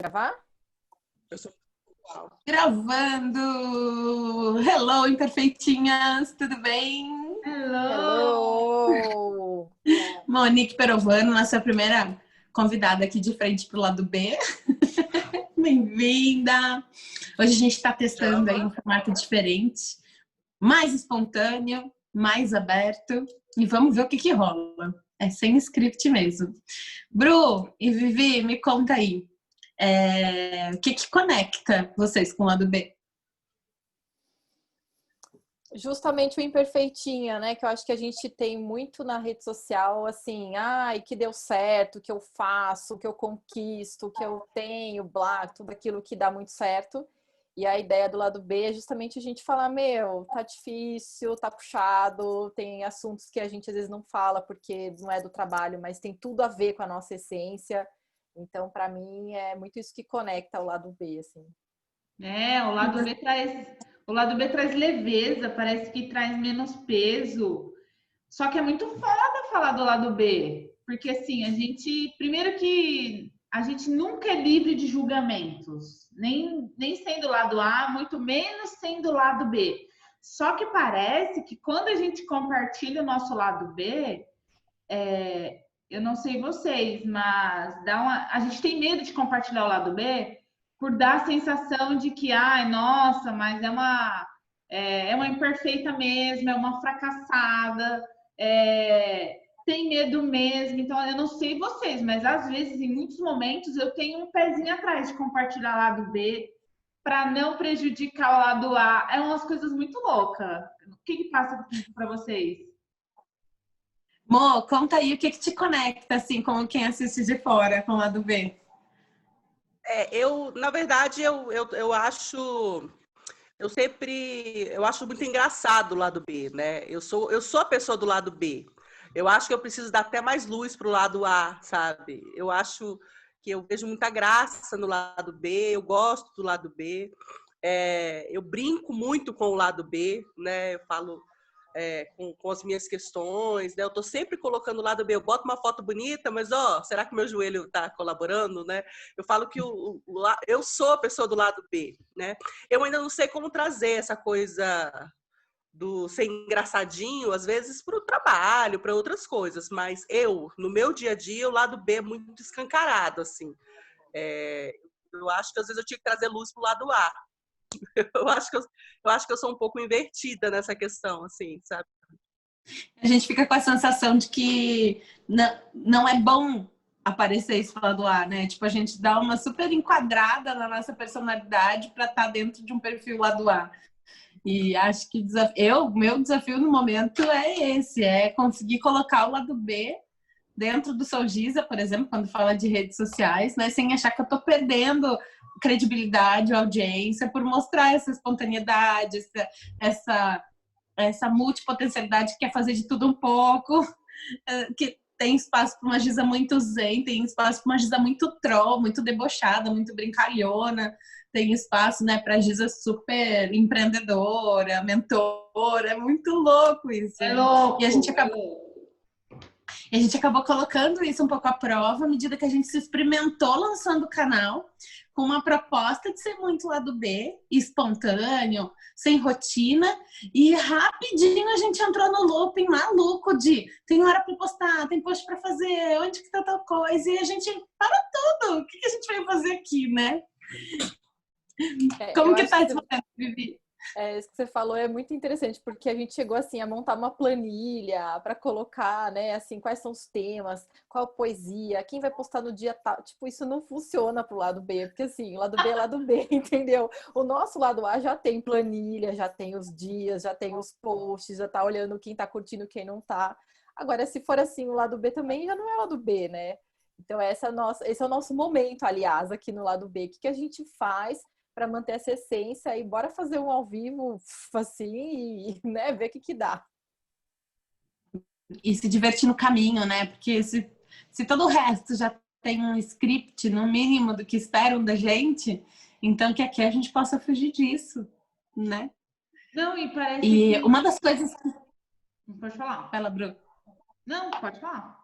Gravar? Eu sou... Gravando! Hello, imperfeitinhas! Tudo bem? Hello! Monique Perovano, nossa primeira convidada aqui de frente pro lado B. Bem-vinda! Hoje a gente está testando aí um formato diferente, mais espontâneo, mais aberto, e vamos ver o que rola. É sem script mesmo. Bru e Vivi, me conta aí. O que conecta vocês com o lado B? Justamente o imperfeitinha, né? Que eu acho que a gente tem muito na rede social, assim, ai, que deu certo, que eu faço, que eu conquisto, que eu tenho, blá, tudo aquilo que dá muito certo. E a ideia do lado B é justamente a gente falar, meu, tá difícil, tá puxado, tem assuntos que a gente às vezes não fala porque não é do trabalho, mas tem tudo a ver com a nossa essência. Então, para mim, é muito isso que conecta o lado B, assim. O lado B traz leveza, parece que traz menos peso. Só que é muito foda falar do lado B, porque assim, primeiro que a gente nunca é livre de julgamentos, nem sendo lado A, muito menos sendo lado B. Só que parece que quando a gente compartilha o nosso lado B, eu não sei vocês, mas a gente tem medo de compartilhar o lado B por dar a sensação de que, ai, nossa, mas é uma imperfeita mesmo, é uma fracassada, tem medo mesmo. Então, eu não sei vocês, mas às vezes, em muitos momentos, eu tenho um pezinho atrás de compartilhar o lado B para não prejudicar o lado A. É umas coisas muito loucas. O que passa para vocês? Mo, conta aí o que te conecta, assim, com quem assiste de fora, com o lado B. Na verdade, eu acho muito engraçado o lado B, né? Eu sou a pessoa do lado B. Eu acho que eu preciso dar até mais luz pro lado A, sabe? Eu acho que eu vejo muita graça no lado B, eu gosto do lado B. Eu brinco muito com o lado B, né? Eu falo com as minhas questões, né? Eu tô sempre colocando o lado B. Eu boto uma foto bonita, mas será que meu joelho tá colaborando, né? Eu falo que eu sou a pessoa do lado B, né? Eu ainda não sei como trazer essa coisa do ser engraçadinho, às vezes, para o trabalho, para outras coisas, mas no meu dia a dia, o lado B é muito escancarado, assim. Eu acho que às vezes eu tinha que trazer luz pro lado A. Eu acho que eu sou um pouco invertida nessa questão, assim, sabe? A gente fica com a sensação de que não é bom aparecer esse lado A, né? Tipo, a gente dá uma super enquadrada na nossa personalidade para estar dentro de um perfil lado A. E acho que meu desafio no momento é esse, é conseguir colocar o lado B dentro do Solgiza, por exemplo, quando fala de redes sociais, né? Sem achar que eu tô perdendo credibilidade ou audiência por mostrar essa espontaneidade, essa multipotencialidade que quer fazer de tudo um pouco, que tem espaço para uma Giza muito zen, tem espaço para uma Giza muito troll, muito debochada, muito brincalhona, tem espaço, né, para Giza super empreendedora, mentora, é muito louco isso. É louco! E a gente acabou colocando isso um pouco à prova à medida que a gente se experimentou lançando o canal com uma proposta de ser muito lado B, espontâneo, sem rotina, e rapidinho a gente entrou no looping maluco de tem hora para postar, tem post para fazer, onde que tá tal coisa, e a gente para tudo. O que a gente vai fazer aqui, né? Como que tá esse momento, Vivi? Isso que você falou é muito interessante, porque a gente chegou assim a montar uma planilha para colocar, né, assim, quais são os temas, qual poesia, quem vai postar no dia tal. Tipo, isso não funciona pro lado B, porque assim, o lado B é lado B, entendeu? O nosso lado A já tem planilha, já tem os dias, já tem os posts, já tá olhando quem tá curtindo, quem não tá. Agora, se for assim, o lado B também já não é lado B, né? Então, esse é o nosso momento, aliás, aqui no lado B. O que a gente faz para manter essa essência e bora fazer um ao vivo assim e, né, ver o que dá. E se divertir no caminho, né? Porque se todo o resto já tem um script, no mínimo, do que esperam da gente, então que aqui a gente possa fugir disso, né? Não, e parece que... uma das coisas... Pode falar. Fala, Bru. Não, pode falar.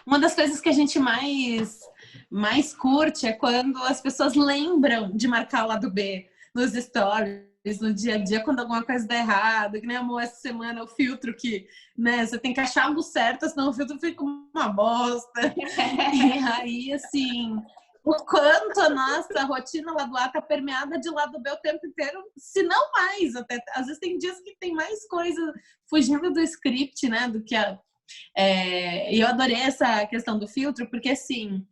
Uma das coisas que a gente mais mais curte é quando as pessoas lembram de marcar o lado B nos stories, no dia a dia, quando alguma coisa dá errado, que nem amor, essa semana o filtro que, né, você tem que achar algo certo, senão o filtro fica uma bosta. E aí, assim, o quanto a nossa rotina lá do A tá permeada de lado B o tempo inteiro, se não mais, até. Às vezes tem dias que tem mais coisa fugindo do script, né, do que e eu adorei essa questão do filtro, porque, assim,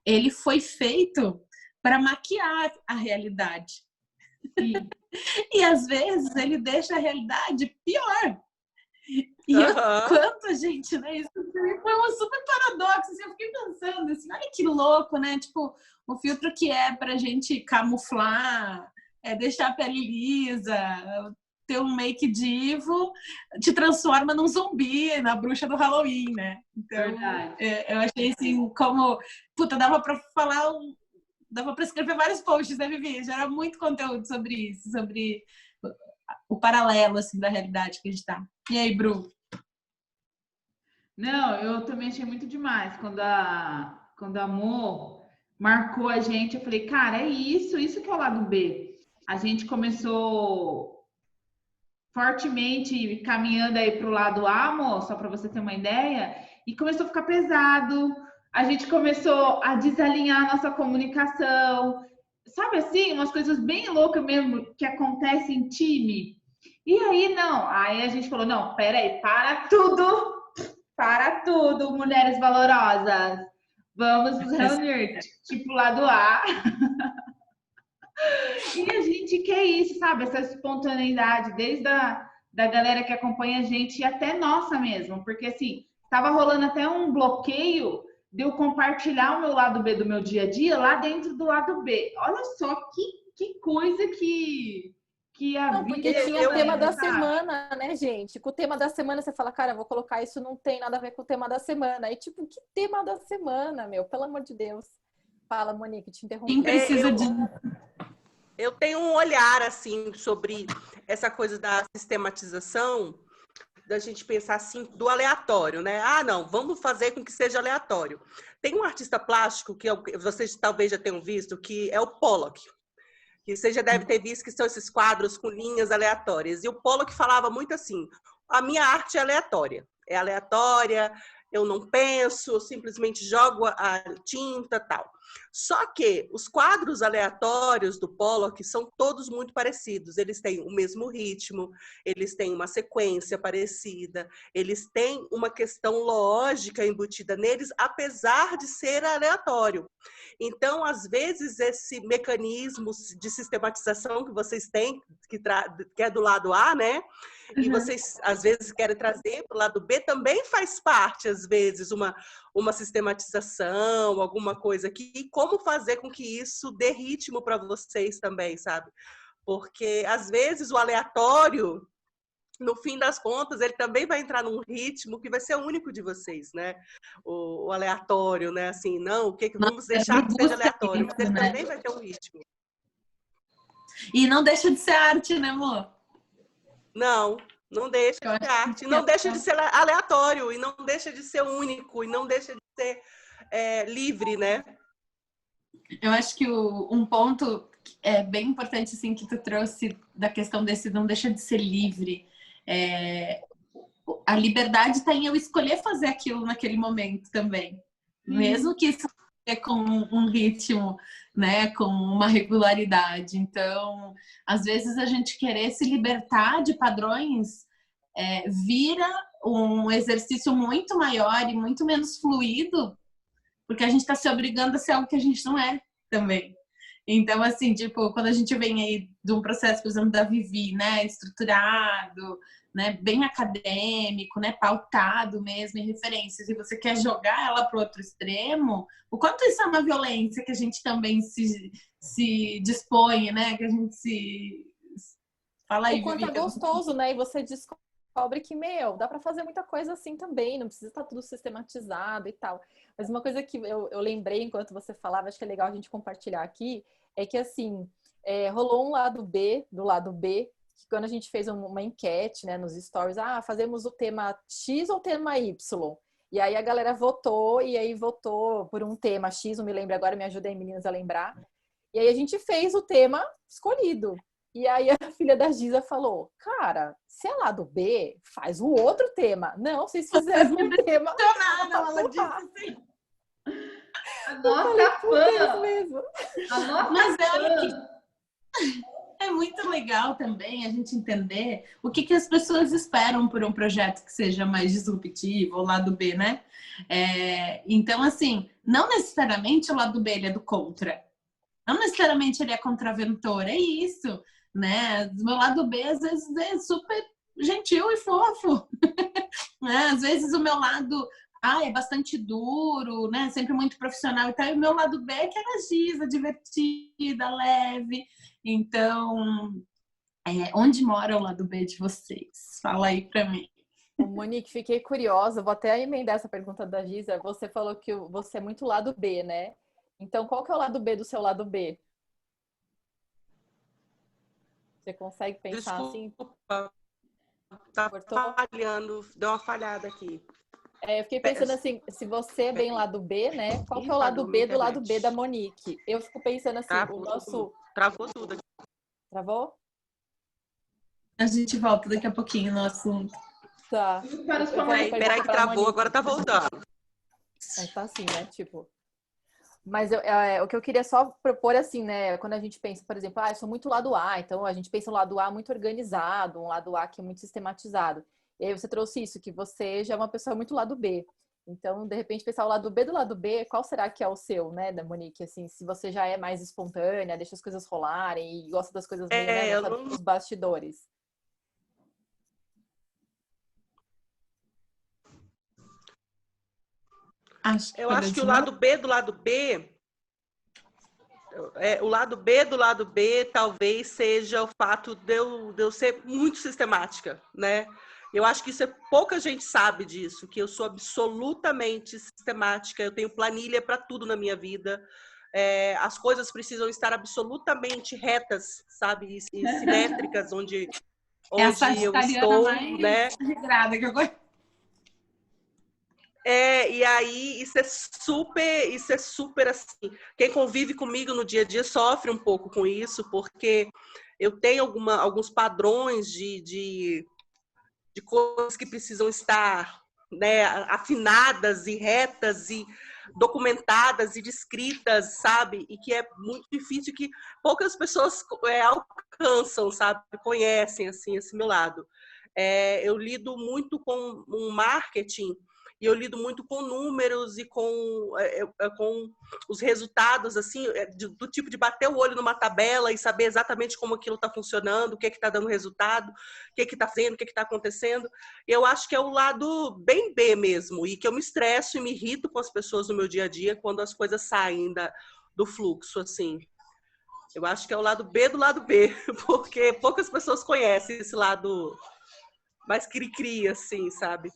ele foi feito para maquiar a realidade. Sim. E às vezes ele deixa a realidade pior. E o quanto a gente, né? Isso foi um super paradoxo. Assim, eu fiquei pensando assim, olha que louco, né? Tipo, o filtro que é pra gente camuflar, deixar a pele lisa, ter um make divo, te transforma num zumbi, na bruxa do Halloween, né? Então, eu achei assim, como... Puta, dava pra falar... Dava pra escrever vários posts, né, Vivi? Já era muito conteúdo sobre isso, sobre o paralelo, assim, da realidade que a gente tá. E aí, Bru? Não, eu também achei muito demais. Quando a Mo marcou a gente, eu falei, cara, é isso que é o lado B. A gente começou fortemente caminhando aí para o lado A, Mo, só para você ter uma ideia, e começou a ficar pesado. A gente começou a desalinhar a nossa comunicação. Sabe assim, umas coisas bem loucas mesmo que acontecem em time. E aí, não. Aí a gente falou, não, peraí, para tudo, mulheres valorosas. Vamos nos reunir, tipo lado A. E a gente quer isso, sabe? Essa espontaneidade, desde da galera que acompanha a gente e até nossa mesmo. Porque, assim, tava rolando até um bloqueio de eu compartilhar o meu lado B do meu dia a dia lá dentro do lado B. Olha só que coisa que a Não, vida... porque tinha o tema da sabe? semana, né, gente? Com o tema da semana você fala, cara, eu vou colocar isso, não tem nada a ver com o tema da semana. Aí, tipo, que tema da semana, meu? Pelo amor de Deus. Fala, Monique, te interrompi. Quem precisa de... Eu tenho um olhar, assim, sobre essa coisa da sistematização, da gente pensar, assim, do aleatório, né? Ah, não, vamos fazer com que seja aleatório. Tem um artista plástico, que vocês talvez já tenham visto, que é o Pollock, que você já deve ter visto, que são esses quadros com linhas aleatórias. E o Pollock falava muito assim, a minha arte é aleatória, eu não penso, eu simplesmente jogo a tinta, tal. Só que os quadros aleatórios do Pollock são todos muito parecidos. Eles têm o mesmo ritmo, eles têm uma sequência parecida, eles têm uma questão lógica embutida neles, apesar de ser aleatório. Então, às vezes, esse mecanismo de sistematização que vocês têm, que é do lado A, né? E vocês, às vezes, querem trazer para o lado B, também faz parte, às vezes, uma sistematização, alguma coisa aqui. E como fazer com que isso dê ritmo para vocês também, sabe? Porque, às vezes, o aleatório, no fim das contas, ele também vai entrar num ritmo que vai ser único de vocês, né? O aleatório, né? Assim, não, o que vamos deixar que seja aleatório, mas ele também vai ter um ritmo. E não deixa de ser arte, né, amor? Não deixa de ser arte, não deixa de ser aleatório, e não deixa de ser único, e não deixa de ser livre, né? Eu acho que um ponto bem importante, assim, que tu trouxe da questão desse não deixa de ser livre. A liberdade está em eu escolher fazer aquilo naquele momento também. Mesmo que isso com um ritmo, né, com uma regularidade. Então, às vezes a gente querer se libertar de padrões vira um exercício muito maior e muito menos fluido, porque a gente está se obrigando a ser algo que a gente não é também. Então, assim, tipo, quando a gente vem aí de um processo, por exemplo, da Vivi, né, estruturado, né, bem acadêmico, né, pautado mesmo em referências, e você quer jogar ela para o outro extremo, o quanto isso é uma violência que a gente também se dispõe, né, que a gente se... Fala aí, o quanto Vivi. É gostoso, né, e você descobre que, dá para fazer muita coisa assim também, não precisa estar tudo sistematizado e tal. Mas uma coisa que eu lembrei enquanto você falava, acho que é legal a gente compartilhar aqui, é que, assim, rolou um lado B, do lado B, que quando a gente fez uma enquete, né, nos stories, fazemos o tema X ou o tema Y? E aí a galera votou, e aí votou por um tema X, não me lembro agora, me ajudem meninas a lembrar. E aí a gente fez o tema escolhido. E aí a filha da Giza falou, cara, se é lado B, faz o outro tema. Não, vocês fizeram um tema. Ela disse assim. A nossa fã! Mesmo. A nossa Mas fã! é muito legal também a gente entender o que as pessoas esperam por um projeto que seja mais disruptivo, o lado B, né? Então, assim, não necessariamente o lado B ele é do contra. Não necessariamente ele é contraventor, é isso, né? O meu lado B, às vezes, é super gentil e fofo. Né? Às vezes o meu lado é bastante duro, né? Sempre muito profissional e tal. E o meu lado B é aquela Giza, divertida, leve. Então, onde mora o lado B de vocês? Fala aí pra mim. Monique, fiquei curiosa. Vou até emendar essa pergunta da Giza. Você falou que você é muito lado B, né? Então, qual que é o lado B do seu lado B? Você consegue pensar assim? Tá Cortou? falhando, deu uma falhada aqui. Eu fiquei pensando assim, se você é bem lado B, né? Qual que é o lado B do lado B da Monique? Eu fico pensando assim, o nosso... Travou tudo aqui. Travou? A gente volta daqui a pouquinho no assunto. Tá. Peraí que travou, agora tá voltando. Mas tá assim, né? Tipo... Mas o que eu queria só propor assim, né? Quando a gente pensa, por exemplo, eu sou muito lado A, então a gente pensa um lado A muito organizado, um lado A que é muito sistematizado. E aí você trouxe isso, que você já é uma pessoa muito lado B. Então, de repente, pensar o lado B do lado B, qual será que é o seu, né, da Monique? Assim, se você já é mais espontânea, deixa as coisas rolarem e gosta das coisas meio, né, dos bastidores. Eu acho que o lado B do lado B, o lado B do lado B talvez seja o fato de eu ser muito sistemática, né? Eu acho que pouca gente sabe disso, que eu sou absolutamente sistemática, eu tenho planilha para tudo na minha vida. As coisas precisam estar absolutamente retas, sabe? E simétricas onde eu estou, mais né? Regrada que eu conheço. E aí isso é super assim. Quem convive comigo no dia a dia sofre um pouco com isso, porque eu tenho alguns padrões de coisas que precisam estar, né, afinadas e retas e documentadas e descritas, sabe? E que é muito difícil, que poucas pessoas alcançam, sabe? Conhecem assim esse meu lado. Eu lido muito com um marketing. E eu lido muito com números e com os resultados, assim, do tipo de bater o olho numa tabela e saber exatamente como aquilo está funcionando, o que está dando resultado, o que está fazendo, o que está acontecendo. Eu acho que é o lado bem B mesmo, e que eu me estresso e me irrito com as pessoas no meu dia a dia quando as coisas saem do fluxo, assim. Eu acho que é o lado B do lado B, porque poucas pessoas conhecem esse lado mais cri-cri, assim, sabe?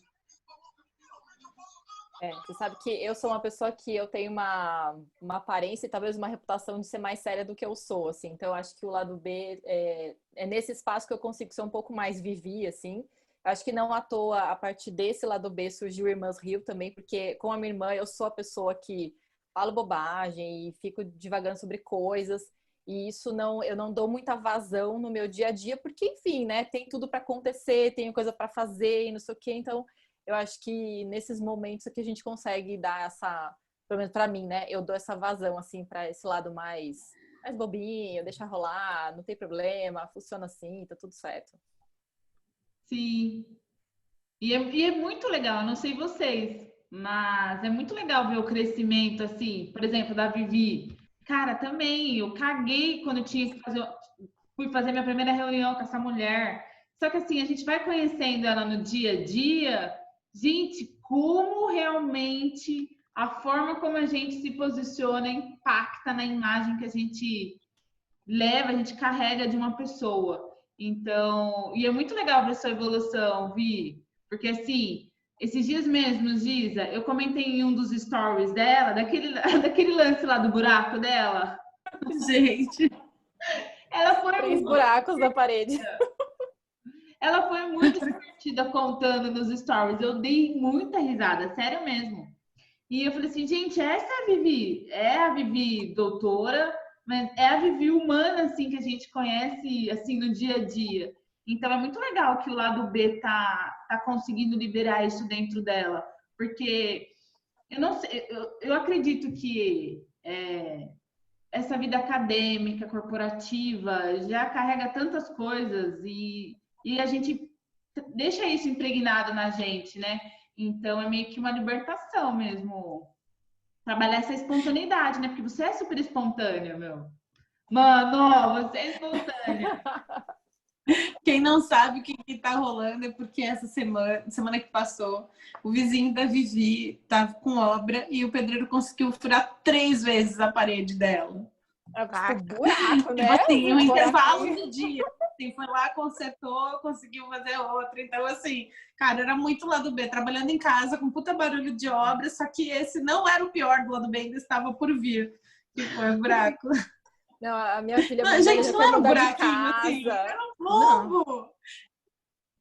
Você sabe que eu sou uma pessoa que eu tenho uma aparência e talvez uma reputação de ser mais séria do que eu sou, assim. Então, eu acho que o lado B é nesse espaço que eu consigo ser um pouco mais Vivi, assim. Eu acho que não à toa, a partir desse lado B surgiu Irmãs Rio também, porque com a minha irmã eu sou a pessoa que falo bobagem e fico divagando sobre coisas. E isso eu não dou muita vazão no meu dia a dia, porque, enfim, né? Tem tudo para acontecer, tenho coisa para fazer e não sei o quê, então... Eu acho que nesses momentos é que a gente consegue dar essa, pelo menos pra mim, né? Eu dou essa vazão, assim, pra esse lado mais bobinho, deixar rolar, não tem problema, funciona assim, tá tudo certo. Sim. E é muito legal, não sei vocês, mas é muito legal ver o crescimento, assim, por exemplo, da Vivi. Cara, também, eu caguei quando eu tinha que fui fazer minha primeira reunião com essa mulher. Só que assim, a gente vai conhecendo ela no dia a dia. Gente, como realmente a forma como a gente se posiciona impacta na imagem que a gente leva, a gente carrega de uma pessoa. Então, e é muito legal ver sua evolução, Vi, porque assim, esses dias mesmo, Giza, eu comentei em um dos stories dela, daquele lance lá do buraco dela. Gente, Ela foi 3 buracos na parede. Ela foi muito divertida contando nos stories. Eu dei muita risada, sério mesmo. E eu falei assim, gente, essa é a Vivi. É a Vivi doutora, mas é a Vivi humana, assim, que a gente conhece, assim, no dia a dia. Então, é muito legal que o lado B tá conseguindo liberar isso dentro dela. Porque, eu não sei, eu acredito que essa vida acadêmica, corporativa, já carrega tantas coisas e a gente deixa isso impregnado na gente, né? Então é meio que uma libertação mesmo. Trabalhar essa espontaneidade, né? Porque você é super espontânea, meu. Mano, você é espontânea. Quem não sabe o que tá rolando é porque essa semana que passou, o vizinho da Vivi tava com obra e o pedreiro conseguiu furar 3 vezes a parede dela. É tipo buraco, né? Tipo assim, um Um intervalo buraquinho. do dia. Assim, foi lá, consertou, conseguiu fazer outra. Então, assim, cara, era muito lado B, trabalhando em casa, com puta barulho de obra, só que esse não era o pior do lado B, ainda estava por vir, que foi o buraco. Não, a minha filha Não, mais velha gente, já não quer era um mudar de buraquinho assim, casa. era um Não. lombo.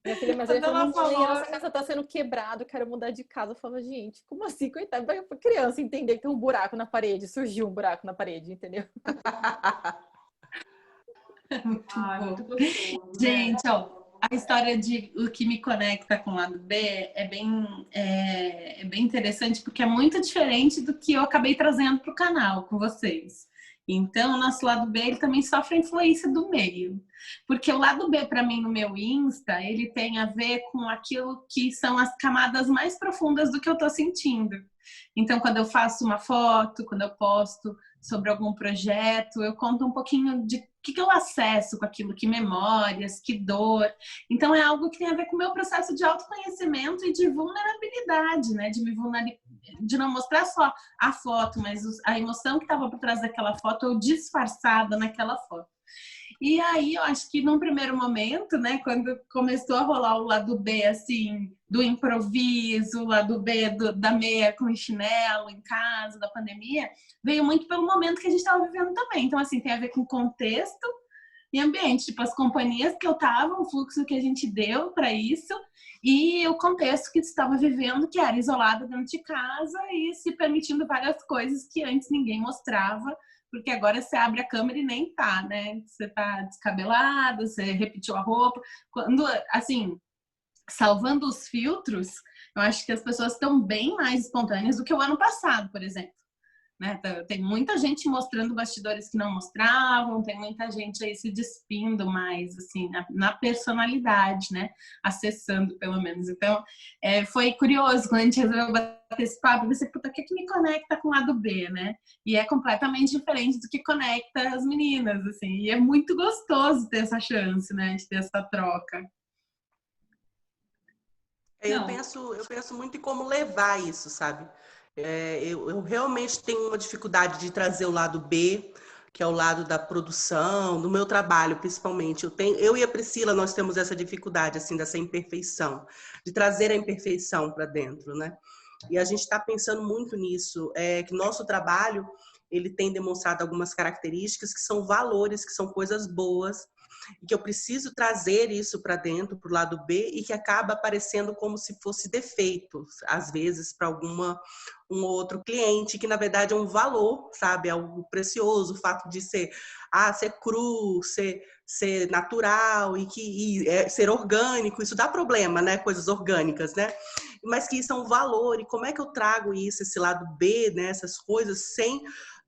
Minha filha mais velha Quando falou, ela mamãe, a falou, nossa casa tá sendo quebrada, eu quero mudar de casa. Eu falo, gente, como assim? Coitada, vai pra criança entender que tem um buraco na parede, surgiu um buraco na parede, entendeu? muito Ai, bom. muito gostoso, né? Gente, ó, a história de o que me conecta com o lado B é bem interessante, porque é muito diferente do que eu acabei trazendo para o canal com vocês. Então, o nosso lado B ele também sofre a influência do meio. Porque o lado B, para mim, no meu Insta, ele tem a ver com aquilo que são as camadas mais profundas do que eu estou sentindo. Então, quando eu faço uma foto, quando eu posto sobre algum projeto, eu conto um pouquinho de o que eu acesso com aquilo, que memórias, que dor. Então é algo que tem a ver com o meu processo de autoconhecimento e de vulnerabilidade, né? De não mostrar só a foto, mas a emoção que estava por trás daquela foto ou disfarçada naquela foto. E aí eu acho que num primeiro momento, né, quando começou a rolar o lado B, assim, do improviso, o lado B da meia com chinelo em casa, da pandemia, veio muito pelo momento que a gente estava vivendo também. Então, assim, tem a ver com contexto e ambiente, tipo as companhias que eu estava, o fluxo que a gente deu para isso e o contexto que estava vivendo, que era isolada dentro de casa e se permitindo várias coisas que antes ninguém mostrava, porque agora você abre a câmera e nem tá, né? Você tá descabelado, você repetiu a roupa. Quando, assim, salvando os filtros, eu acho que as pessoas estão bem mais espontâneas do que o ano passado, por exemplo. Né? Tem muita gente mostrando bastidores que não mostravam, tem muita gente aí se despindo mais, assim, na personalidade, né? Acessando, pelo menos. Então, foi curioso quando a gente resolveu bater esse papo, eu pensei, puta, o que me conecta com o lado B, né? E é completamente diferente do que conecta as meninas, assim. E é muito gostoso ter essa chance, né? De ter essa troca. Eu penso muito em como levar isso, sabe? Eu realmente tenho uma dificuldade de trazer o lado B, que é o lado da produção, do meu trabalho, principalmente. Eu e a Priscila, nós temos essa dificuldade, assim, dessa imperfeição, de trazer a imperfeição para dentro, né? E a gente está pensando muito nisso, que nosso trabalho, ele tem demonstrado algumas características que são valores, que são coisas boas, e que eu preciso trazer isso para dentro, para o lado B, e que acaba aparecendo como se fosse defeito, às vezes, para um outro cliente, que na verdade é um valor, sabe? É algo precioso, o fato de ser cru, ser natural ser orgânico, isso dá problema, né? Coisas orgânicas, né? Mas que isso é um valor, e como é que eu trago isso, esse lado B, né? Essas coisas,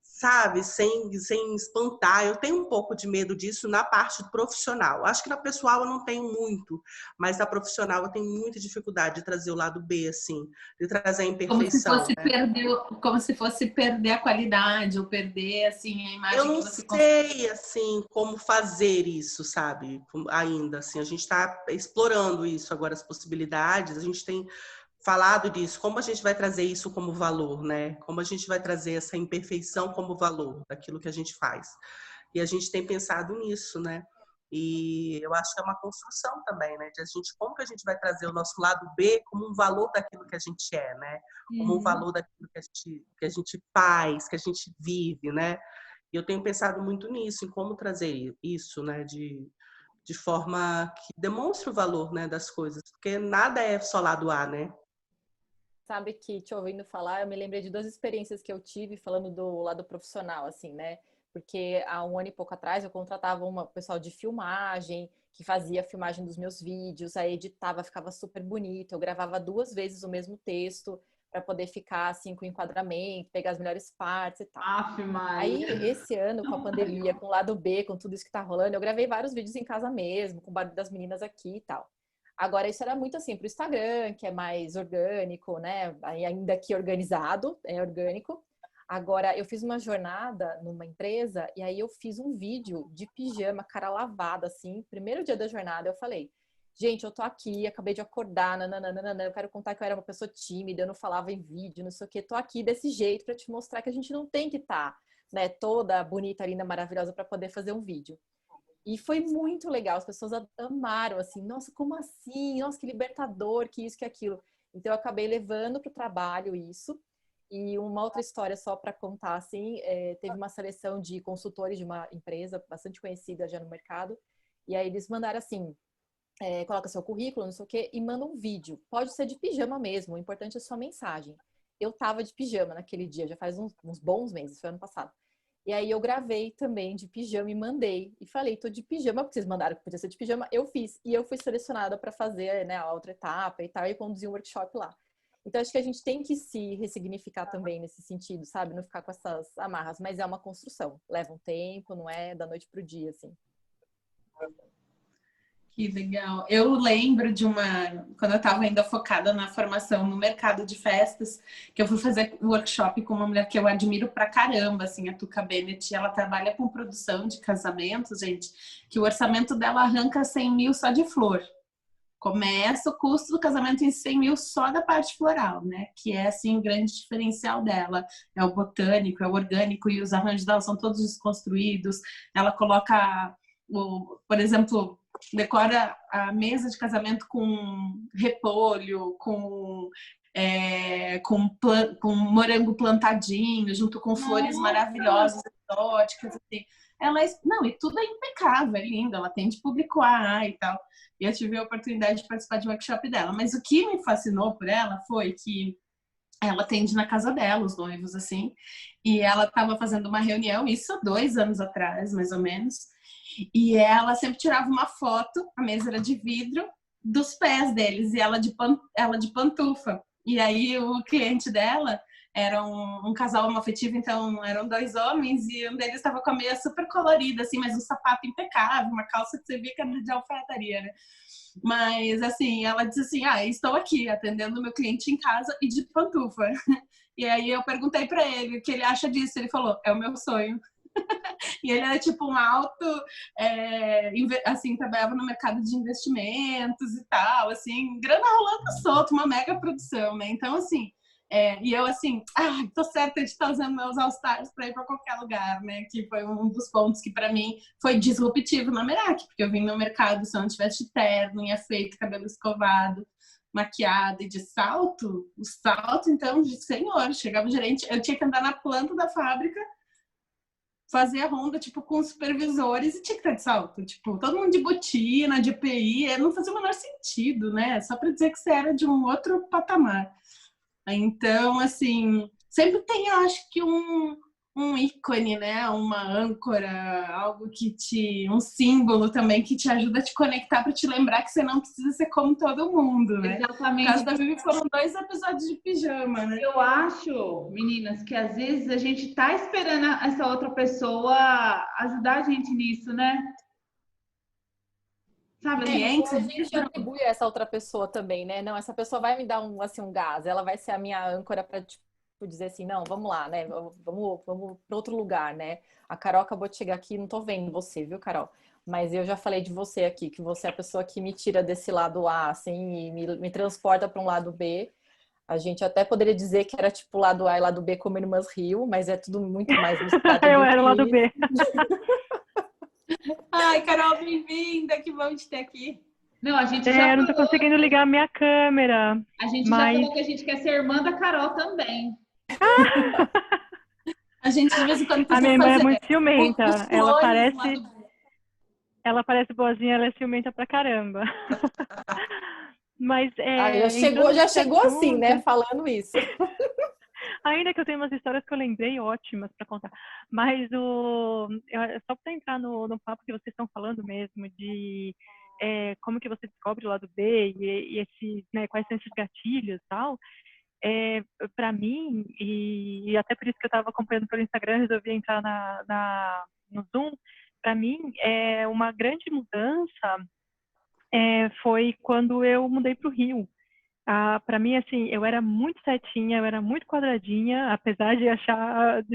sabe, sem espantar. Eu tenho um pouco de medo disso na parte profissional. Acho que na pessoal eu não tenho muito, mas na profissional eu tenho muita dificuldade de trazer o lado B, assim, de trazer a imperfeição. Como se fosse perder a qualidade, ou perder, assim, a Eu imagem que não você sei, assim, como fazer isso, sabe? Ainda, assim, a gente está explorando isso agora, as possibilidades, a gente tem falado disso, como a gente vai trazer isso como valor, né? Como a gente vai trazer essa imperfeição como valor daquilo que a gente faz. E a gente tem pensado nisso, né? E eu acho que é uma construção também, né? De como que a gente vai trazer o nosso lado B como um valor daquilo que a gente é, né? Como um valor daquilo que a gente faz, que a gente vive, né? E eu tenho pensado muito nisso, em como trazer isso, né? de forma que demonstre o valor, né, das coisas, porque nada é só lado A, né? Sabe que, te ouvindo falar, eu me lembrei de 2 experiências que eu tive falando do lado profissional, assim, né? Porque há 1 ano e pouco atrás eu contratava uma pessoal de filmagem, que fazia a filmagem dos meus vídeos, aí editava, ficava super bonito. Eu gravava 2 vezes o mesmo texto para poder ficar assim com enquadramento, pegar as melhores partes e tal. Aff, Aí, Maria. esse ano, com a pandemia, com o lado B, com tudo isso que tá rolando, eu gravei vários vídeos em casa mesmo, com o barulho das meninas aqui e tal. Agora, isso era muito assim pro Instagram, que é mais orgânico, né? Ainda que organizado, é orgânico. Agora, eu fiz uma jornada numa empresa e aí eu fiz um vídeo de pijama, cara lavada, assim. Primeiro dia da jornada, eu falei, gente, eu tô aqui, acabei de acordar, nananana, eu quero contar que eu era uma pessoa tímida, eu não falava em vídeo, não sei o quê. Tô aqui desse jeito para te mostrar que a gente não tem que estar, né, toda bonita, linda, maravilhosa para poder fazer um vídeo. E foi muito legal, as pessoas amaram, assim, nossa, como assim? Nossa, que libertador, que isso, que aquilo. Então, eu acabei levando para o trabalho isso. E uma outra história só para contar, assim, teve uma seleção de consultores de uma empresa bastante conhecida já no mercado. E aí eles mandaram assim, coloca seu currículo, não sei o quê, e manda um vídeo. Pode ser de pijama mesmo, o importante é sua mensagem. Eu tava de pijama naquele dia, já faz uns bons meses, foi ano passado. E aí eu gravei também de pijama e mandei. E falei, tô de pijama, porque vocês mandaram que podia ser de pijama, eu fiz. E eu fui selecionada para fazer, né, a outra etapa e tal, e conduzir um workshop lá. Então acho que a gente tem que se ressignificar também nesse sentido, sabe? Não ficar com essas amarras, mas é uma construção. Leva um tempo, não é da noite pro dia, assim. Que legal. Eu lembro de quando eu estava ainda focada na formação no mercado de festas, que eu fui fazer workshop com uma mulher que eu admiro pra caramba, assim, a Tuca Bennett. Ela trabalha com produção de casamentos, gente, que o orçamento dela arranca 100 mil só de flor. Começa o custo do casamento em 100 mil só da parte floral, né? Que é, assim, o grande diferencial dela. É o botânico, é o orgânico, e os arranjos dela são todos desconstruídos. Ela coloca, por exemplo, decora a mesa de casamento com repolho, com morango plantadinho, junto com flores maravilhosas, exóticas, assim. Não, e tudo é impecável, é lindo, ela tem de publicar e tal. E eu tive a oportunidade de participar de um workshop dela. Mas o que me fascinou por ela foi que ela atende na casa dela, os noivos, assim. E ela estava fazendo uma reunião, isso há 2 anos atrás, mais ou menos. E ela sempre tirava uma foto, a mesa era de vidro, dos pés deles, e ela de pantufa. E aí o cliente dela era um casal homoafetivo, então eram 2 homens, e um deles estava com a meia super colorida, assim, mas um sapato impecável, uma calça que você via que era de alfaiataria, né? Mas, assim, ela disse assim, estou aqui atendendo o meu cliente em casa e de pantufa. E aí eu perguntei para ele o que ele acha disso, ele falou, é o meu sonho. E ele era tipo um assim, trabalhava no mercado de investimentos e tal, assim, grana rolando solto, uma mega produção, né? Então, assim, e eu assim, tô certa de estar usando meus All-Stars para ir para qualquer lugar, né? Que foi um dos pontos que para mim foi disruptivo na Merak, porque eu vim no mercado, se eu não tivesse de terno, unha feita, cabelo escovado, maquiada e de salto, o salto, então, de senhor, chegava o gerente, eu tinha que andar na planta da fábrica, fazer a ronda, tipo, com os supervisores e tinha que estar de salto. Tipo, todo mundo de botina, de EPI, não fazia o menor sentido, né? Só para dizer que você era de um outro patamar. Então, assim, sempre tem, eu acho que um ícone, né? Uma âncora, algo um símbolo também que te ajuda a te conectar para te lembrar que você não precisa ser como todo mundo, né? Exatamente. No caso da Vivi foram 2 episódios de pijama, né? Eu acho, meninas, que às vezes a gente tá esperando essa outra pessoa ajudar a gente nisso, né? Sabe? A gente atribui a essa outra pessoa também, né? Não, essa pessoa vai me dar um gás, ela vai ser a minha âncora para tipo, dizer assim, não, vamos lá, né? Vamos para outro lugar, né? A Carol acabou de chegar aqui, não tô vendo você, viu, Carol? Mas eu já falei de você aqui, que você é a pessoa que me tira desse lado A, assim, e me transporta para um lado B. A gente até poderia dizer que era tipo lado A e lado B como Irmãs Rio, mas é tudo muito mais misturado. Eu era o lado B. Ai, Carol, bem-vinda, que bom te ter aqui. Não, a gente já não tô conseguindo ligar a minha câmera. A gente já falou que a gente quer ser irmã da Carol também. A gente de vez em quando a minha irmã é muito ciumenta. Ela parece... Ela parece boazinha, ela é ciumenta pra caramba. Mas já chegou assim, né? Falando isso. Ainda que eu tenho umas histórias que eu lembrei ótimas para contar. Mas só para entrar no papo que vocês estão falando mesmo, de como que você descobre o lado B e esses, né, quais são esses gatilhos e tal, para mim, e até por isso que eu estava acompanhando pelo Instagram, resolvi entrar no Zoom, para mim, uma grande mudança foi quando eu mudei para o Rio. Para mim, assim, eu era muito certinha, eu era muito quadradinha, apesar de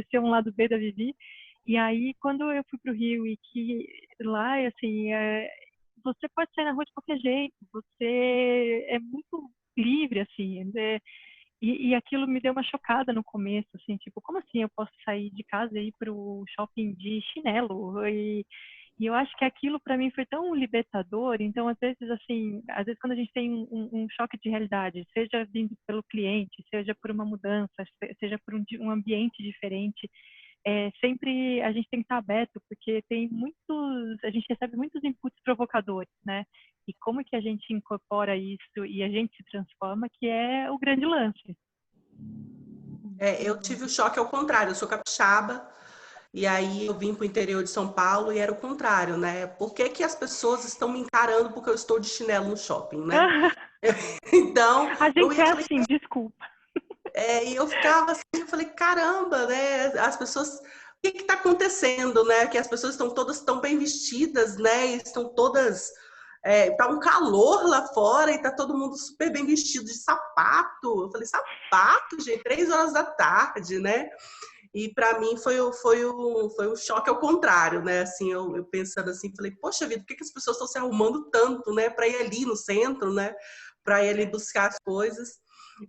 ser um lado B da Vivi. E aí, quando eu fui para o Rio e que lá, assim, você pode sair na rua de qualquer jeito, você é muito livre, assim, e aquilo me deu uma chocada no começo, assim, tipo, como assim eu posso sair de casa e ir para o shopping de chinelo? E eu acho que aquilo para mim foi tão libertador. Então, às vezes quando a gente tem um choque de realidade, seja vindo pelo cliente, seja por uma mudança, seja por um ambiente diferente, sempre a gente tem que estar aberto, porque a gente recebe muitos inputs provocadores, né? E como que a gente incorpora isso e a gente se transforma, que é o grande lance. Eu tive o choque ao contrário, eu sou capixaba, e aí eu vim para o interior de São Paulo e era o contrário, né? Por que que as pessoas estão me encarando porque eu estou de chinelo no shopping, né? Então, A eu gente ia é falei, assim, desculpa. e eu ficava assim, eu falei, caramba, né? As pessoas, o que que está acontecendo, né? Que as pessoas estão todas tão bem vestidas, né? E estão todas, tá um calor lá fora e tá todo mundo super bem vestido de sapato. Eu falei, sapato, gente, 3 horas da tarde, né? E para mim foi um choque ao contrário, né? Assim, eu pensando assim, falei, poxa vida, por que que as pessoas estão se arrumando tanto, né? Para ir ali no centro, né? Para ir ali buscar as coisas.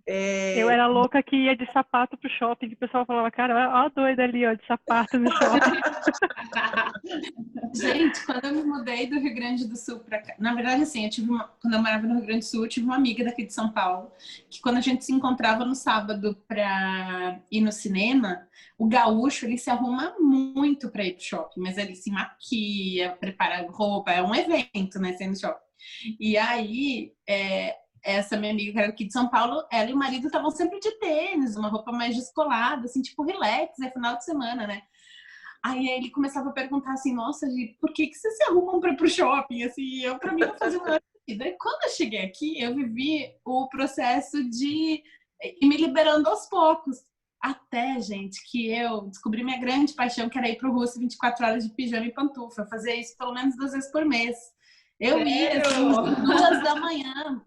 Eu era louca que ia de sapato pro shopping, que o pessoal falava, cara, ó a doida ali, ó, de sapato no shopping. Gente, quando eu me mudei do Rio Grande do Sul para cá, na verdade, assim, quando eu morava no Rio Grande do Sul, eu tive uma amiga daqui de São Paulo, que quando a gente se encontrava no sábado para ir no cinema, o gaúcho, ele se arruma muito para ir pro shopping, mas ele se maquia, prepara roupa, é um evento, né, sendo shopping. E aí, essa minha amiga que era aqui de São Paulo, ela e o marido estavam sempre de tênis, uma roupa mais descolada, assim, tipo relax, é final de semana, né? Aí ele começava a perguntar assim, nossa, gente, por que vocês se arrumam para ir pro shopping? Assim, pra mim não fazia o menor sentido. Aí quando eu cheguei aqui, eu vivi o processo de ir me liberando aos poucos. Até, gente, que eu descobri minha grande paixão, que era ir pro Russo 24 horas de pijama e pantufa. Eu fazia isso pelo menos 2 vezes por mês. Eu ia assim, 2 da manhã.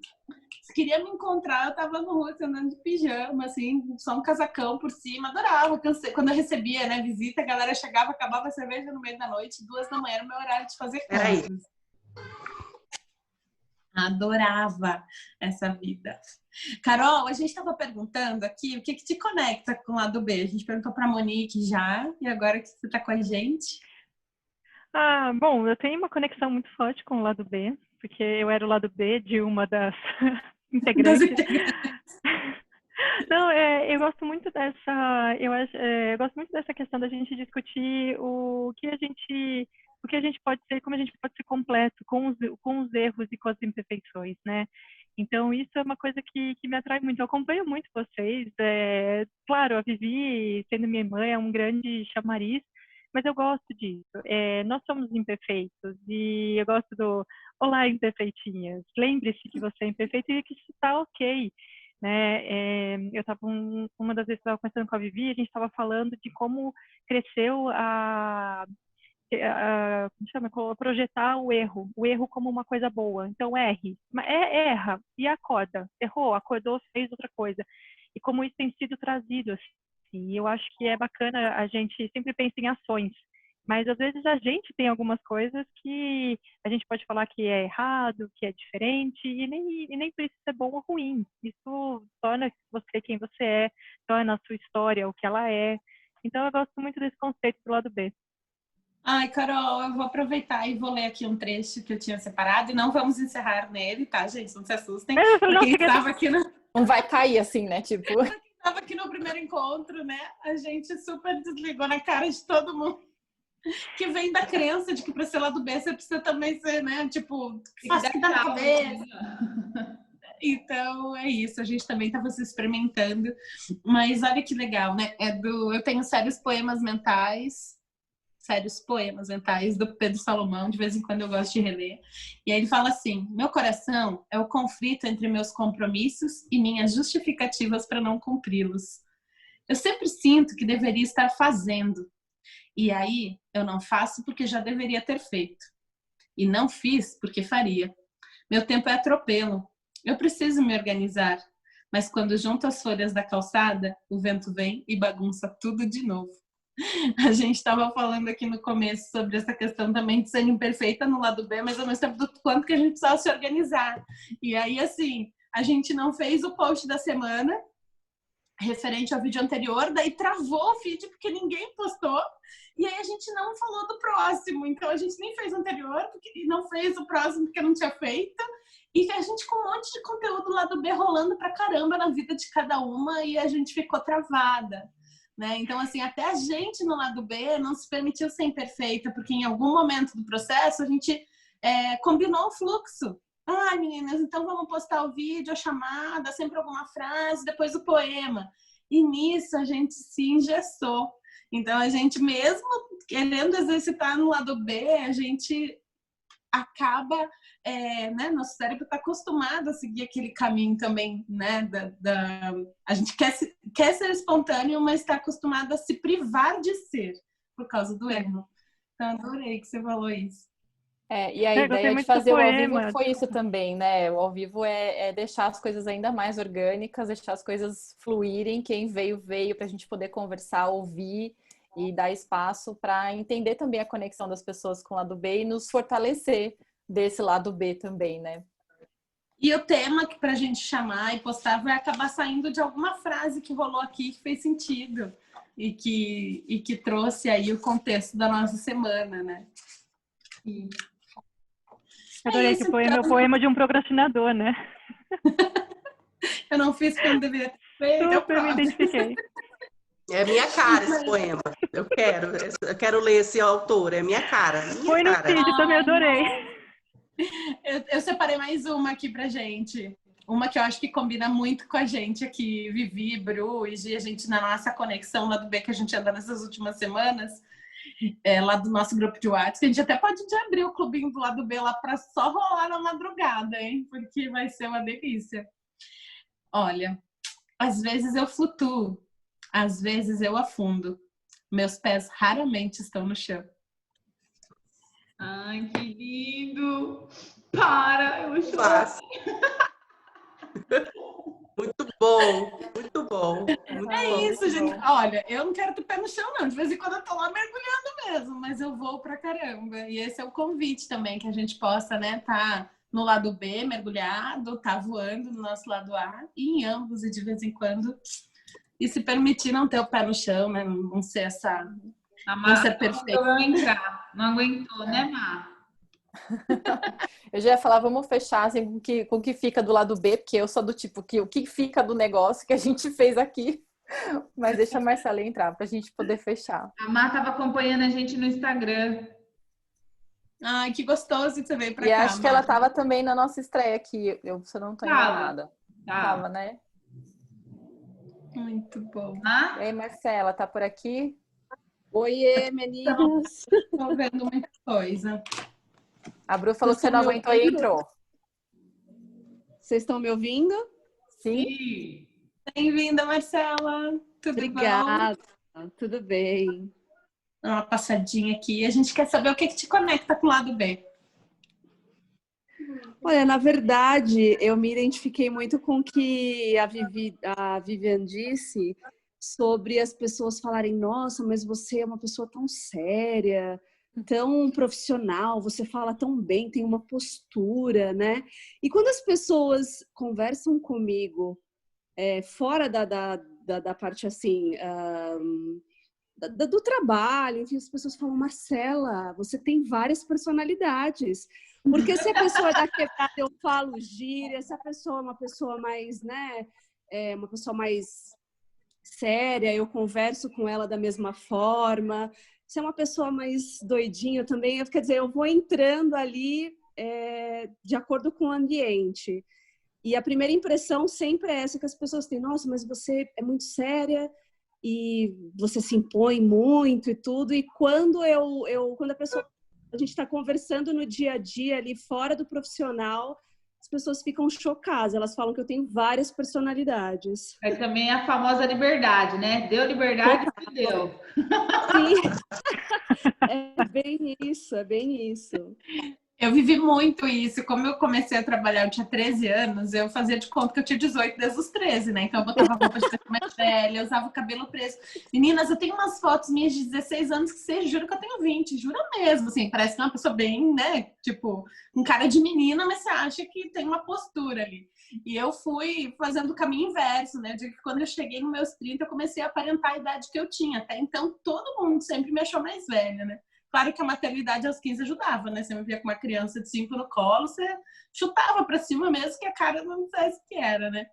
Se queria me encontrar, eu tava no Russo andando de pijama, assim, só um casacão por cima. Adorava. Quando eu recebia, né, visita, a galera chegava, acabava a cerveja no meio da noite, 2 da manhã era o meu horário de fazer compras. Adorava essa vida. Carol, a gente estava perguntando aqui o que te conecta com o lado B. A gente perguntou para a Monique já, e agora que você está com a gente. Bom, eu tenho uma conexão muito forte com o lado B, porque eu era o lado B de uma das integrantes. Não, eu gosto muito eu gosto muito dessa questão da gente discutir o que a gente pode ser, como a gente pode ser completo com os erros e com as imperfeições, né? Então, isso é uma coisa que me atrai muito. Eu acompanho muito vocês. Claro, a Vivi, sendo minha irmã, é um grande chamariz, mas eu gosto disso. Nós somos imperfeitos e eu gosto do olá, imperfeitinhas. Lembre-se que você é imperfeito e que isso está ok. Né? Eu estava uma das vezes estava conversando com a Vivi, a gente estava falando de como cresceu projetar o erro como uma coisa boa. Então erra e acorda, errou, acordou, fez outra coisa. E como isso tem sido trazido assim, eu acho que é bacana, a gente sempre pensa em ações, mas às vezes a gente tem algumas coisas que a gente pode falar que é errado, que é diferente, e nem por isso é bom ou ruim. Isso torna você quem você é, torna a sua história o que ela é. Então eu gosto muito desse conceito do lado B. Ai, Carol, eu vou aproveitar e vou ler aqui um trecho que eu tinha separado, e não vamos encerrar nele, tá, gente? Não se assustem. Quem estava aqui Não vai cair assim, né? Tipo... Estava aqui no primeiro encontro, né? A gente super desligou na cara de todo mundo. Que vem da crença de que para ser lado B você precisa também ser, né? Tipo, Faz que dá na cabeça. Então, é isso. A gente também estava se experimentando. Mas olha que legal, né? Eu tenho sérios poemas mentais do Pedro Salomão. De vez em quando eu gosto de reler. E aí ele fala assim: meu coração é o conflito entre meus compromissos e minhas justificativas para não cumpri-los. Eu sempre sinto que deveria estar fazendo. E aí eu não faço porque já deveria ter feito. E não fiz porque faria. Meu tempo é atropelo. Eu preciso me organizar, mas quando junto as folhas da calçada, o vento vem e bagunça tudo de novo. A gente estava falando aqui no começo sobre essa questão também de ser imperfeita no lado B, mas ao mesmo tempo do quanto que a gente precisava se organizar. E aí, assim, a gente não fez o post da semana referente ao vídeo anterior, daí travou o feed porque ninguém postou, e aí a gente não falou do próximo, então a gente nem fez o anterior e não fez o próximo porque não tinha feito. E a gente com um monte de conteúdo lá do B rolando pra caramba na vida de cada uma e a gente ficou travada, né? Então, assim, até a gente no lado B não se permitiu ser imperfeita, porque em algum momento do processo a gente combinou o fluxo. Ah, meninas, então vamos postar o vídeo, a chamada, sempre alguma frase, depois o poema. E nisso a gente se engessou. Então, a gente mesmo querendo exercitar no lado B, a gente acaba, né, nosso cérebro está acostumado a seguir aquele caminho também, né, a gente quer ser espontâneo, mas está acostumado a se privar de ser por causa do erro. Então, adorei que você falou isso. E a ideia de fazer o ao vivo foi isso também, né? O ao vivo é deixar as coisas ainda mais orgânicas, deixar as coisas fluírem, quem veio, para a gente poder conversar, ouvir e dar espaço para entender também a conexão das pessoas com o lado B e nos fortalecer desse lado B também, né? E o tema que pra gente chamar e postar vai acabar saindo de alguma frase que rolou aqui que fez sentido e que trouxe aí o contexto da nossa semana, né? Adorei que foi meu poema de um procrastinador, né? Eu não fiz porque eu não deveria ter feito. Super me identifiquei. É minha cara esse poema. Eu quero ler esse autor, é minha cara. Foi no feed, também adorei. Eu separei mais uma aqui pra gente. Uma que eu acho que combina muito com a gente aqui, Vivi, Bru e Gi, a gente na nossa conexão lá do B que a gente anda nessas últimas semanas, lá do nosso grupo de WhatsApp. A gente até pode abrir o clubinho do lado B lá pra só rolar na madrugada, hein? Porque vai ser uma delícia. Olha, às vezes eu flutuo, às vezes eu afundo. Meus pés raramente estão no chão. Ai, que lindo! Para, eu choro. Muito bom, muito bom. Isso, gente. Olha, eu não quero ter pé no chão, não. De vez em quando eu tô lá mergulhando mesmo, mas eu vou pra caramba. E esse é o convite também, que a gente possa, né, tá no lado B, mergulhado, tá voando no nosso lado A, e em ambos, e de vez em quando. E se permitir não ter o pé no chão, né? Não ser essa... Não ser perfeito. Não aguentou, né, Má? Eu já ia falar, vamos fechar assim, com o que fica do lado B, porque eu sou do tipo que o que fica do negócio que a gente fez aqui. Mas deixa a Marcela entrar para a gente poder fechar. A Má estava acompanhando a gente no Instagram. Ai, que gostoso que você veio pra cá. E acho que ela estava também na nossa estreia aqui, se eu não estou enganada. Tava, né? Muito bom. E aí, Marcela, tá por aqui? Oiê, meninas! Estou vendo muita coisa. A Bru falou que você não aguentou e entrou. Vocês estão me ouvindo? Sim. Bem-vinda, Marcela. Tudo Obrigada. bom? Tudo bem. Uma passadinha aqui. A gente quer saber o que te conecta com o lado B. Olha, na verdade, eu me identifiquei muito com o que a Vivian disse sobre as pessoas falarem: nossa, mas você é uma pessoa tão séria, tão profissional, você fala tão bem, tem uma postura, né? E quando as pessoas conversam comigo fora da parte assim do trabalho, enfim, as pessoas falam: Marcela, você tem várias personalidades. Porque se a pessoa é da quebrada, eu falo gíria, se a pessoa é uma pessoa mais, né, uma pessoa mais séria, eu converso com ela da mesma forma. se é uma pessoa mais doidinha também, quer dizer, eu vou entrando ali de acordo com o ambiente. E a primeira impressão sempre é essa que as pessoas têm. Nossa, mas você é muito séria e você se impõe muito e tudo. E quando quando a gente está conversando no dia a dia ali fora do profissional, as pessoas ficam chocadas. Elas falam que eu tenho várias personalidades. É também a famosa liberdade, né? Deu liberdade, se deu. Sim, é bem isso, é bem isso. Eu vivi muito isso. Como eu comecei a trabalhar, eu tinha 13 anos, eu fazia de conta que eu tinha 18 desde os 13, né? Então eu botava roupa de pessoa mais velha, eu usava o cabelo preso. Meninas, eu tenho umas fotos minhas de 16 anos que você jura que eu tenho 20, jura mesmo, assim, parece que é uma pessoa bem, né? Tipo, um cara de menina, mas você acha que tem uma postura ali. E eu fui fazendo o caminho inverso, né? De que quando eu cheguei nos meus 30, eu comecei a aparentar a idade que eu tinha. Até então, todo mundo sempre me achou mais velha, né? Claro que a maternidade aos 15 ajudava, né? Você me via com uma criança de 5 no colo, você chutava pra cima mesmo que a cara não dissesse o que era, né?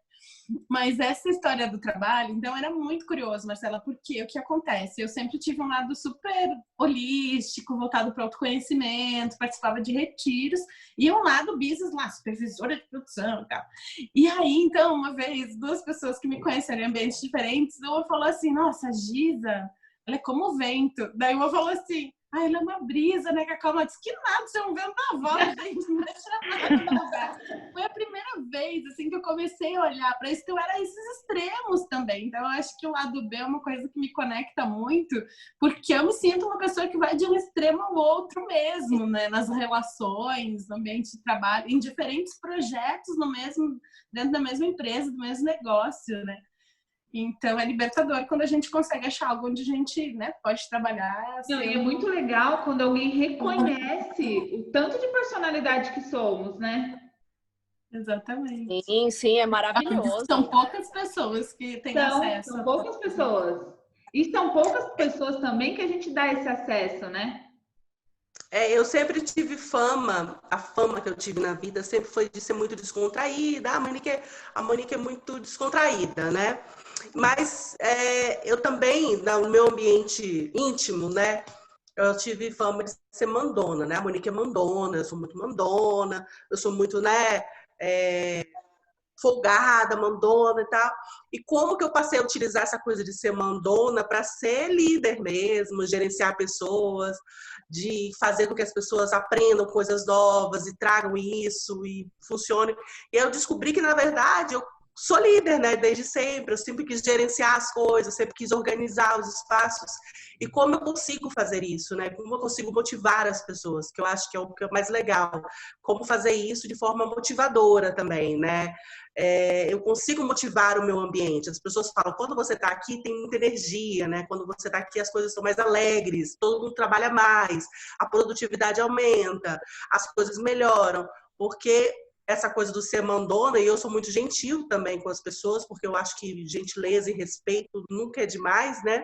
Mas essa história do trabalho, então, era muito curioso, Marcela, porque o que acontece? Eu sempre tive um lado super holístico, voltado para o autoconhecimento, participava de retiros, e um lado business lá, supervisora de produção e tal. E aí, então, uma vez, duas pessoas que me conheceram em ambientes diferentes, uma falou assim, nossa, a Giza, ela é como o vento. Daí uma falou assim, ela é uma brisa, né, Cacau? Ela disse que nada, você é um vendaval, gente, não deixa nada no lugar. Foi a primeira vez, assim, que eu comecei a olhar para isso, que eu era esses extremos também. Então, eu acho que o lado B é uma coisa que me conecta muito, porque eu me sinto uma pessoa que vai de um extremo ao outro mesmo, né, nas relações, no ambiente de trabalho, em diferentes projetos dentro da mesma empresa, do mesmo negócio, né? Então, é libertador quando a gente consegue achar algo onde a gente, né, pode trabalhar. Não, e é muito legal quando alguém reconhece o tanto de personalidade que somos, né? Exatamente. Sim, sim, é maravilhoso. São poucas pessoas que têm acesso. São poucas pessoas. E são poucas pessoas também que a gente dá esse acesso, né? Eu sempre tive fama, a fama que eu tive na vida sempre foi de ser muito descontraída. A Monique é muito descontraída, né? Mas eu também, no meu ambiente íntimo, né? Eu tive fama de ser mandona, né? A Monique é mandona, eu sou muito mandona, eu sou muito, né? Folgada, mandona e tal. E como que eu passei a utilizar essa coisa de ser mandona para ser líder mesmo, gerenciar pessoas, de fazer com que as pessoas aprendam coisas novas e tragam isso e funcione. E eu descobri que, na verdade, eu sou líder, né? Desde sempre. Eu sempre quis gerenciar as coisas, sempre quis organizar os espaços. E como eu consigo fazer isso, né? Como eu consigo motivar as pessoas, que eu acho que é o mais legal. Como fazer isso de forma motivadora também, né? Eu consigo motivar o meu ambiente. As pessoas falam, quando você está aqui tem muita energia, né? Quando você está aqui as coisas são mais alegres, todo mundo trabalha mais, a produtividade aumenta, as coisas melhoram, porque essa coisa do ser mandona, e eu sou muito gentil também com as pessoas, porque eu acho que gentileza e respeito nunca é demais, né?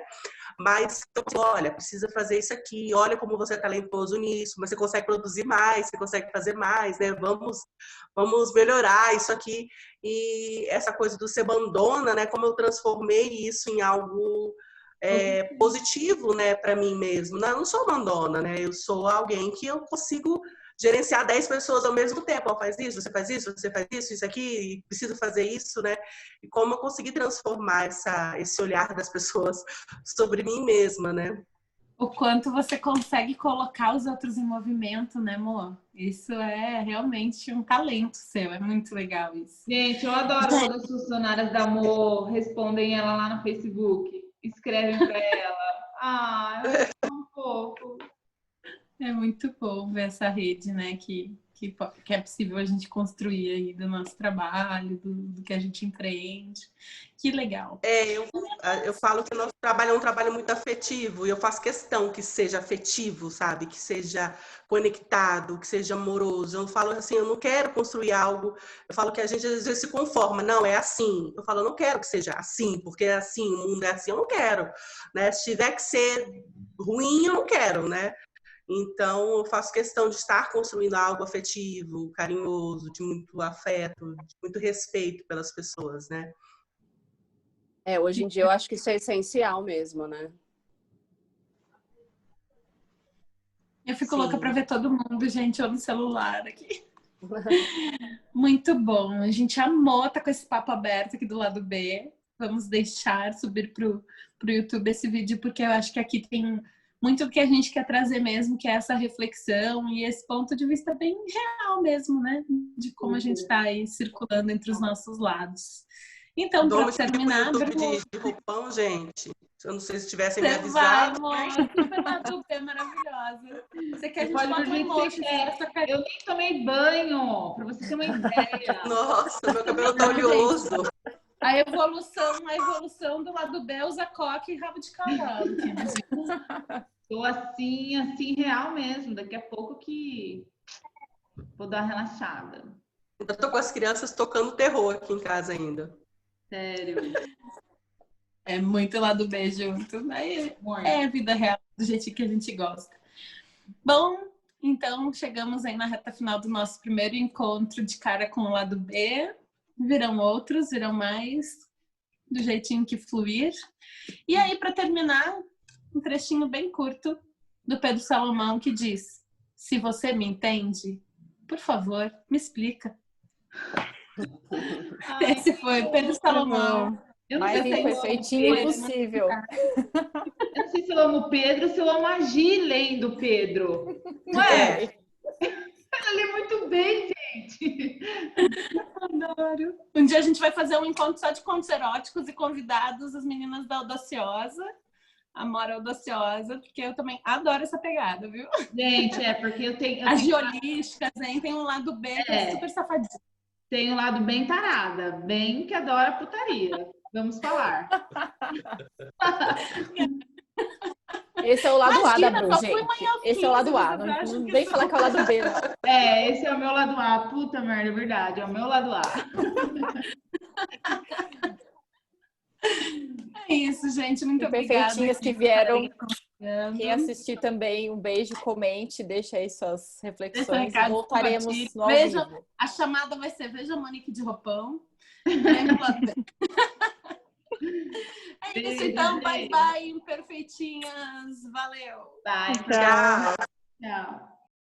Mas, olha, precisa fazer isso aqui, olha como você é talentoso nisso, mas você consegue produzir mais, você consegue fazer mais, né? Vamos melhorar isso aqui. E essa coisa do ser mandona, né? Como eu transformei isso em algo positivo, né, para mim mesmo. Não, eu não sou mandona, né? Eu sou alguém que eu consigo gerenciar 10 pessoas ao mesmo tempo. Faz isso, você faz isso, isso aqui, preciso fazer isso, né? E como eu consegui transformar esse olhar das pessoas sobre mim mesma, né? O quanto você consegue colocar os outros em movimento, né, amor? Isso é realmente um talento seu, é muito legal isso. Gente, eu adoro quando as funcionárias da Amor respondem ela lá no Facebook, escrevem para ela. Eu sou um pouco. É muito bom ver essa rede, né, que é possível a gente construir aí do nosso trabalho, do que a gente empreende. Que legal. Eu falo que o nosso trabalho é um trabalho muito afetivo e eu faço questão que seja afetivo, sabe? Que seja conectado, que seja amoroso. Eu falo assim, eu não quero construir algo. Eu falo que a gente às vezes se conforma. Não, é assim. Eu falo, eu não quero que seja assim, porque é assim, o mundo é assim. Eu não quero, né? Se tiver que ser ruim, eu não quero, né? Então, eu faço questão de estar construindo algo afetivo, carinhoso, de muito afeto, de muito respeito pelas pessoas, né? Hoje em dia eu acho que isso é essencial mesmo, né? Eu fico Sim. louca pra ver todo mundo, gente, eu no celular aqui. Muito bom. A gente amou estar com esse papo aberto aqui do lado B. Vamos deixar subir pro YouTube esse vídeo, porque eu acho que aqui tem muito do que a gente quer trazer mesmo, que é essa reflexão e esse ponto de vista bem real mesmo, né? De como a gente está aí circulando entre os nossos lados. Então, para terminar... de roupão, gente. Eu não sei se tivessem me Você avisado. vai, amor. Super Lado B, maravilhosa. Você quer a gente Pode bota dormir um que emoji. você quer. Eu nem tomei banho, para você ter uma ideia. Nossa, meu cabelo tá oleoso. A evolução do lado B usa coque e rabo de cavalo. Tô assim, real mesmo. Daqui a pouco que vou dar uma relaxada. Ainda tô com as crianças tocando terror aqui em casa ainda. Sério. É muito lado B junto. É a vida real do jeito que a gente gosta. Bom, então chegamos aí na reta final do nosso primeiro encontro de cara com o lado B. Virão outros, virão mais, do jeitinho que fluir. E aí, para terminar, um trechinho bem curto do Pedro Salomão que diz: se você me entende, por favor, me explica. Esse foi o Pedro Salomão. Mais imperfeitinho impossível. Eu não sei se eu amo o Pedro ou se eu amo a Gi lendo o Pedro. Não é? Ela lê muito bem, gente. Adoro. Um dia a gente vai fazer um encontro só de contos eróticos e convidados as meninas da Audaciosa, a Mora Audaciosa, porque eu também adoro essa pegada, viu? Gente, porque eu tenho... As geolísticas, hein? Tem um lado B que é super safadinho. Tem um lado bem tarada, bem que adora putaria. Vamos falar. Esse é o lado A da Bru, gente. Esse é o lado A. Não vem falar que é o lado B, não. Esse é o meu lado A. Puta merda, é verdade. É o meu lado A. É isso, gente. Muito obrigada. Perfeitinhas que vieram reassistir também. Um beijo, comente, deixa aí suas reflexões. E voltaremos no ao vivo. A chamada vai ser Veja a Monique de roupão. É isso, então. Bye, bye, imperfeitinhas. Valeu. Bye. Tchau. Tchau.